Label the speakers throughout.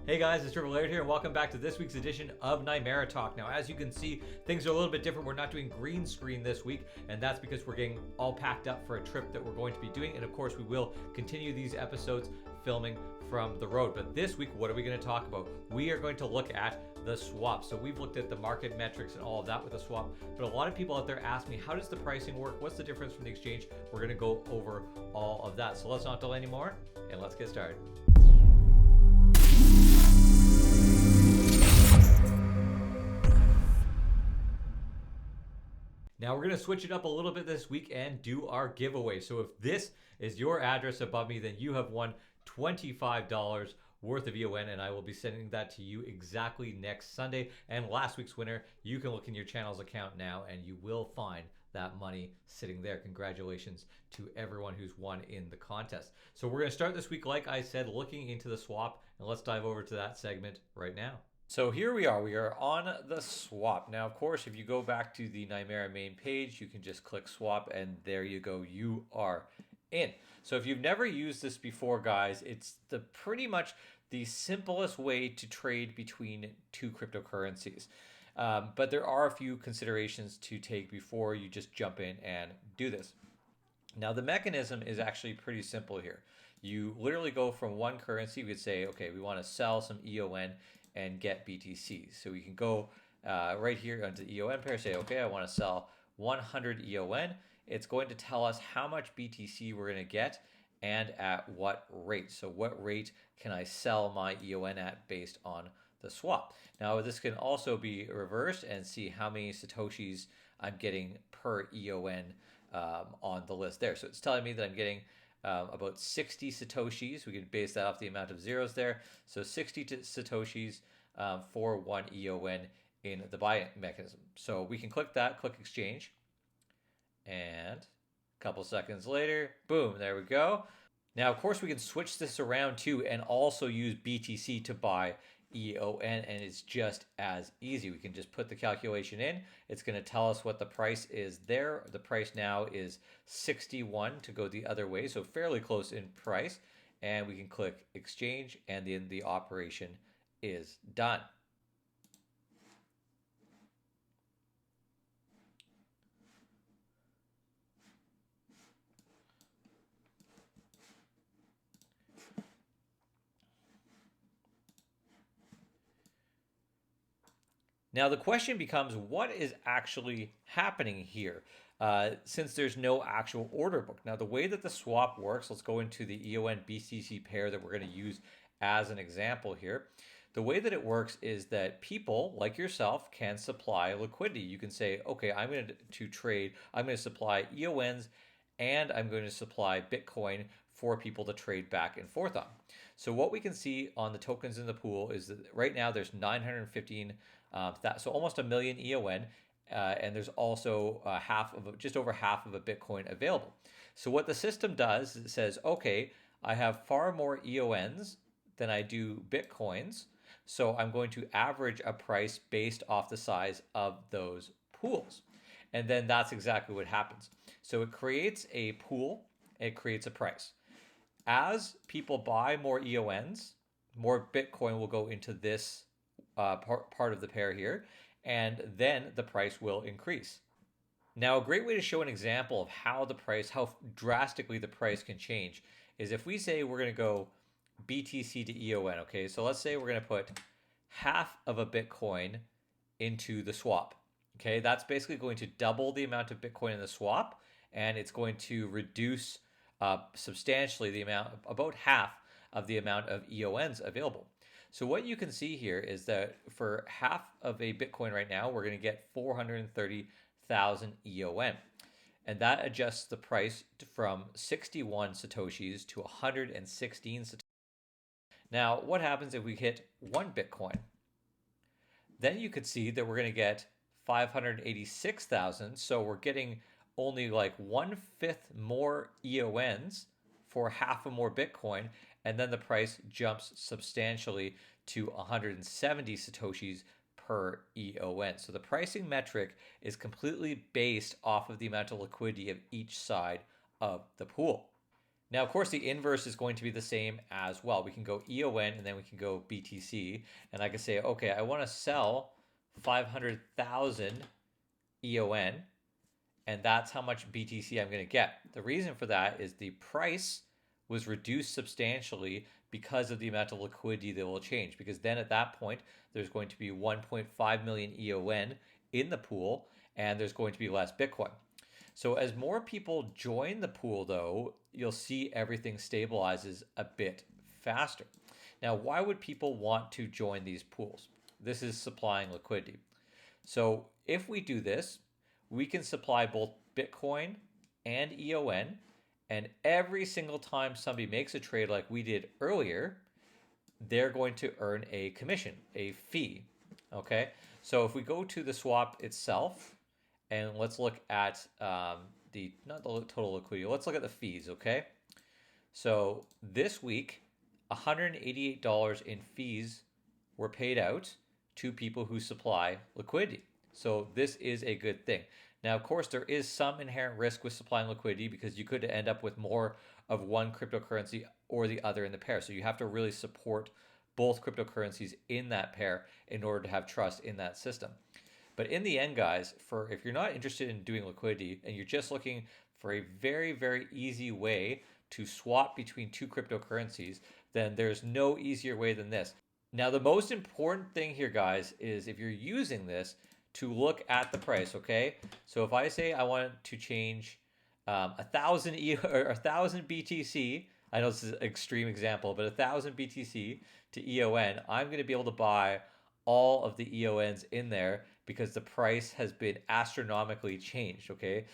Speaker 1: Hey guys, it's Triple Laird here, and welcome back to this week's edition of Nimera Talk. Now, as you can see, things are a little bit different. We're not doing green screen this week, and that's because we're getting all packed up for a trip that we're going to be doing. And of course, we will continue these episodes filming from the road. But this week, what are we going to talk about? We are going to look at the swap. So we've looked at the market metrics and all of that with the swap. But a lot of people out there ask me, how does the pricing work? What's the difference from the exchange? We're going to go over all of that. So let's not delay anymore, and let's get started. Now we're going to switch it up a little bit this week and do our giveaway. So if this is your address above me, then you have won $25 worth of EON, and I will be sending that to you exactly next Sunday. And last week's winner, you can look in your channel's account now and you will find that money sitting there. Congratulations to everyone who's won in the contest. So we're going to start this week, like I said, looking into the swap, and let's dive over to that segment right now. So here we are on the swap. Now, of course, if you go back to the Nimera main page, you can just click swap and there you go, you are in. So if you've never used this before, guys, it's pretty much the simplest way to trade between two cryptocurrencies. But there are a few considerations to take before you just jump in and do this. Now, the mechanism is actually pretty simple here. You literally go from one currency. We could say, okay, we want to sell some EON and get BTC. So we can go right here onto EON pair, say, okay, I want to sell 100 EON. It's going to tell us how much BTC we're going to get and at what rate. So what rate can I sell my EON at based on the swap? Now this can also be reversed and see how many Satoshis I'm getting per EON on the list there. So it's telling me that I'm getting about 60 Satoshis. We can base that off the amount of zeros there. So 60 Satoshis for one EON in the buy mechanism. So we can click that, click exchange, and a couple seconds later, boom, there we go. Now, of course, we can switch this around too and also use BTC to buy EON, and it's just as easy. We can just put the calculation in. It's going to tell us what the price is there. The price now is 61 to go the other way, so fairly close in price. And we can click exchange, and then the operation is done. Now the question becomes, what is actually happening here? Since there's no actual order book. Now the way that the swap works, let's go into the EON BTC pair that we're going to use as an example here. The way that it works is that people like yourself can supply liquidity. You can say, okay, I'm going to trade, I'm going to supply EONs and I'm going to supply Bitcoin for people to trade back and forth on. So what we can see on the tokens in the pool is that right now there's 915 so almost a million EON, and there's also just over half of a Bitcoin available. So what the system does is it says, okay, I have far more EONs than I do Bitcoins, so I'm going to average a price based off the size of those pools. And then that's exactly what happens. So it creates a pool, it creates a price. As people buy more EONs, more Bitcoin will go into this part of the pair here, and then the price will increase. Now, a great way to show an example of how drastically the price can change is if we say we're going to go BTC to EON, okay? So let's say we're going to put half of a Bitcoin into the swap, okay? That's basically going to double the amount of Bitcoin in the swap, and it's going to reduce substantially the amount, about half of the amount of EONs available. So what you can see here is that for half of a Bitcoin right now, we're going to get 430,000 EON. And that adjusts the price from 61 Satoshis to 116 Satoshis. Now, what happens if we hit 1 Bitcoin? Then you could see that we're going to get 586,000. So we're getting only like 1/5 more EONs for half a more Bitcoin, and then the price jumps substantially to 170 Satoshis per EON. So the pricing metric is completely based off of the amount of liquidity of each side of the pool. Now, of course, the inverse is going to be the same as well. We can go EON and then we can go BTC. And I can say, okay, I want to sell 500,000 EON, and that's how much BTC I'm going to get. The reason for that is the price was reduced substantially because of the amount of liquidity that will change. Because then at that point, there's going to be 1.5 million EON in the pool, and there's going to be less Bitcoin. So as more people join the pool, though, you'll see everything stabilizes a bit faster. Now, why would people want to join these pools? This is supplying liquidity. So if we do this, we can supply both Bitcoin and EON, and every single time somebody makes a trade like we did earlier, they're going to earn a commission, a fee. Okay, so if we go to the swap itself, and let's look at not the total liquidity, let's look at the fees, okay? So this week, $188 in fees were paid out to people who supply liquidity. So this is a good thing. Now, of course, there is some inherent risk with supplying liquidity because you could end up with more of one cryptocurrency or the other in the pair. So you have to really support both cryptocurrencies in that pair in order to have trust in that system. But in the end, guys, for if you're not interested in doing liquidity and you're just looking for a very, very easy way to swap between two cryptocurrencies, then there's no easier way than this. Now, the most important thing here, guys, is if you're using this, to look at the price, okay? So if I say I want to change 1,000 or 1,000 BTC, I know this is an extreme example, but 1,000 BTC to EON, I'm going to be able to buy all of the EONs in there because the price has been astronomically changed, okay?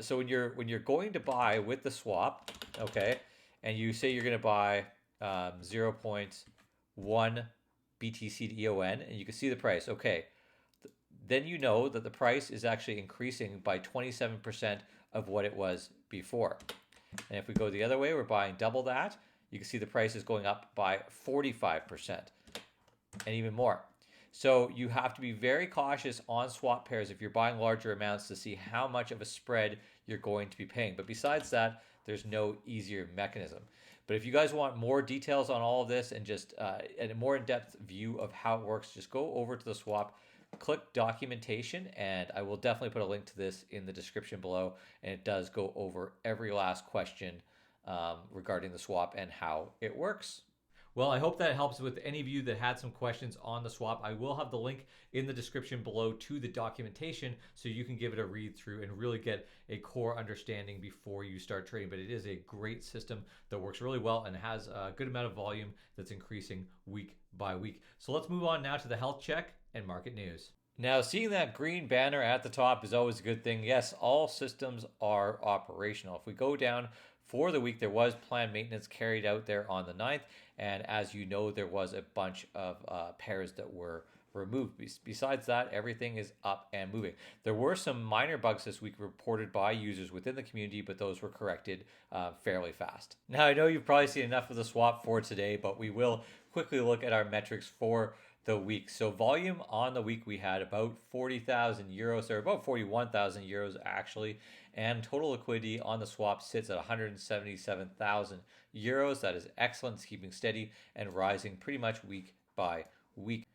Speaker 1: So when you're going to buy with the swap, okay, and you say you're going to buy 0.1 BTC to EON, and you can see the price, okay, then you know that the price is actually increasing by 27% of what it was before. And if we go the other way, we're buying double that. You can see the price is going up by 45% and even more. So you have to be very cautious on swap pairs if you're buying larger amounts to see how much of a spread you're going to be paying. But besides that, there's no easier mechanism. But if you guys want more details on all of this and just a more in-depth view of how it works, just go over to the swap, click documentation, and I will definitely put a link to this in the description below. And it does go over every last question regarding the swap and how it works. Well, I hope that helps with any of you that had some questions on the swap. I will have the link in the description below to the documentation so you can give it a read through and really get a core understanding before you start trading. But it is a great system that works really well and has a good amount of volume that's increasing week by week. So let's move on now to the health check and market news. Now, seeing that green banner at the top is always a good thing. Yes, all systems are operational. If we go down for the week, there was planned maintenance carried out there on the 9th. And as you know, there was a bunch of pairs that were removed. Besides that, everything is up and moving. There were some minor bugs this week reported by users within the community, but those were corrected fairly fast. Now, I know you've probably seen enough of the swap for today, but we will quickly look at our metrics for the week. So volume on the week, we had about 40,000 euros, or about 41,000 euros actually, and total liquidity on the swap sits at 177,000 euros. That is excellent. It's keeping steady and rising pretty much week by week.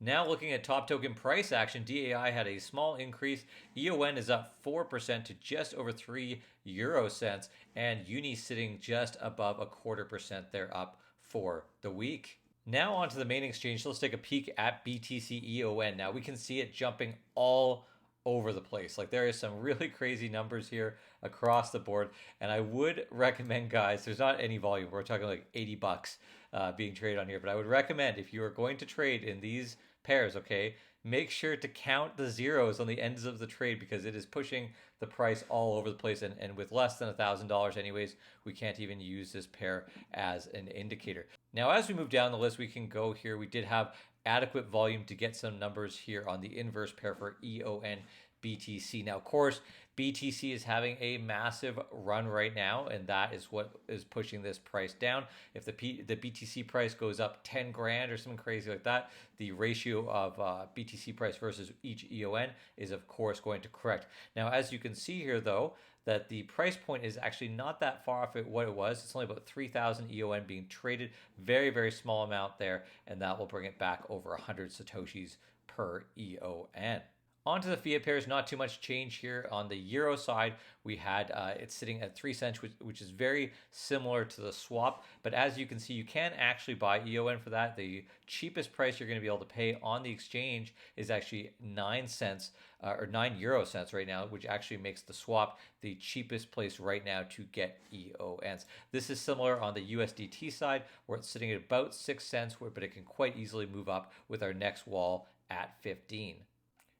Speaker 1: Now looking at top token price action, DAI had a small increase. EON is up 4% to just over 3 euro cents, and Uni sitting just above 0.25%. They're up for the week. Now onto the main exchange. Let's take a peek at BTC EON. Now we can see it jumping all over the place. Like, there is some really crazy numbers here across the board, and I would recommend, guys, there's not any volume. We're talking like $80 being traded on here, but I would recommend, if you are going to trade in these pairs, okay, make sure to count the zeros on the ends of the trade because it is pushing the price all over the place, and with less than $1,000 anyways, we can't even use this pair as an indicator. Now, as we move down the list, we can go here. We did have adequate volume to get some numbers here on the inverse pair for EON BTC. Now, of course, BTC is having a massive run right now, and that is what is pushing this price down. If the BTC price goes up 10 grand or something crazy like that, the ratio of BTC price versus each EON is of course going to correct. Now, as you can see here though, that the price point is actually not that far off what it was. It's only about 3,000 EON being traded. Very, very small amount there, and that will bring it back over 100 Satoshis per EON. On to the fiat pairs, not too much change here. On the euro side, we had it's sitting at 3 cents, which is very similar to the swap. But as you can see, you can actually buy EON for that. The cheapest price you're going to be able to pay on the exchange is actually 9 cents or 9 euro cents right now, which actually makes the swap the cheapest place right now to get EONs. This is similar on the USDT side, where it's sitting at about 6 cents, but it can quite easily move up with our next wall at 15.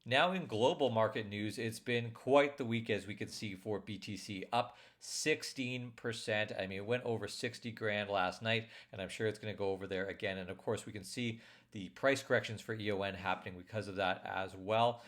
Speaker 1: Now in global market news, it's been quite the week, as we can see, for BTC, up 16%. I mean, it went over 60 grand last night, and I'm sure it's going to go over there again. And of course, we can see the price corrections for EON happening because of that as well.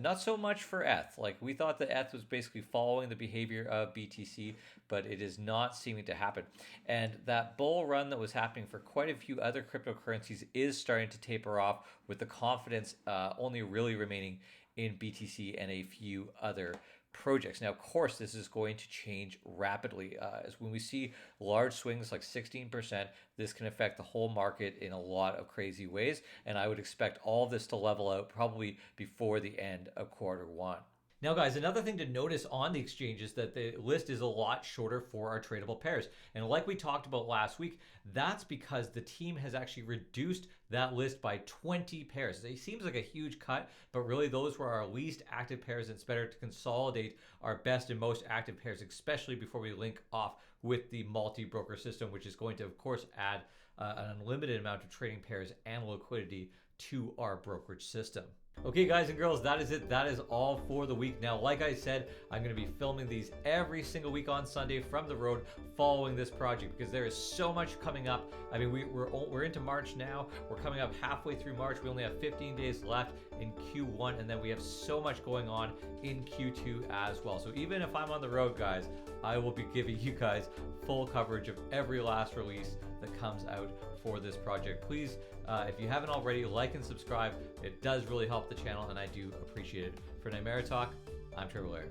Speaker 1: Not so much for ETH. Like, we thought that ETH was basically following the behavior of BTC, but it is not seeming to happen. And that bull run that was happening for quite a few other cryptocurrencies is starting to taper off, with the confidence only really remaining in BTC and a few other projects. Now, of course, this is going to change rapidly. As when we see large swings like 16%, this can affect the whole market in a lot of crazy ways. And I would expect all of this to level out probably before the end of Q1. Now, guys, another thing to notice on the exchange is that the list is a lot shorter for our tradable pairs. And like we talked about last week, that's because the team has actually reduced that list by 20 pairs. It seems like a huge cut, but really those were our least active pairs. It's better to consolidate our best and most active pairs, especially before we link off with the multi-broker system, which is going to, of course, add an unlimited amount of trading pairs and liquidity to our brokerage system. Okay, guys and girls, that is it. That is all for the week. Now, like I said, I'm going to be filming these every single week on Sunday from the road following this project, because there is so much coming up. I mean, we're into March now. We're coming up halfway through March. We only have 15 days left in Q1, and then we have so much going on in Q2 as well. So even if I'm on the road, guys, I will be giving you guys full coverage of every last release that comes out for this project. Please, if you haven't already, like and subscribe. It does really help the channel, and I do appreciate it. For Nimera Talk, I'm Trevor Laird.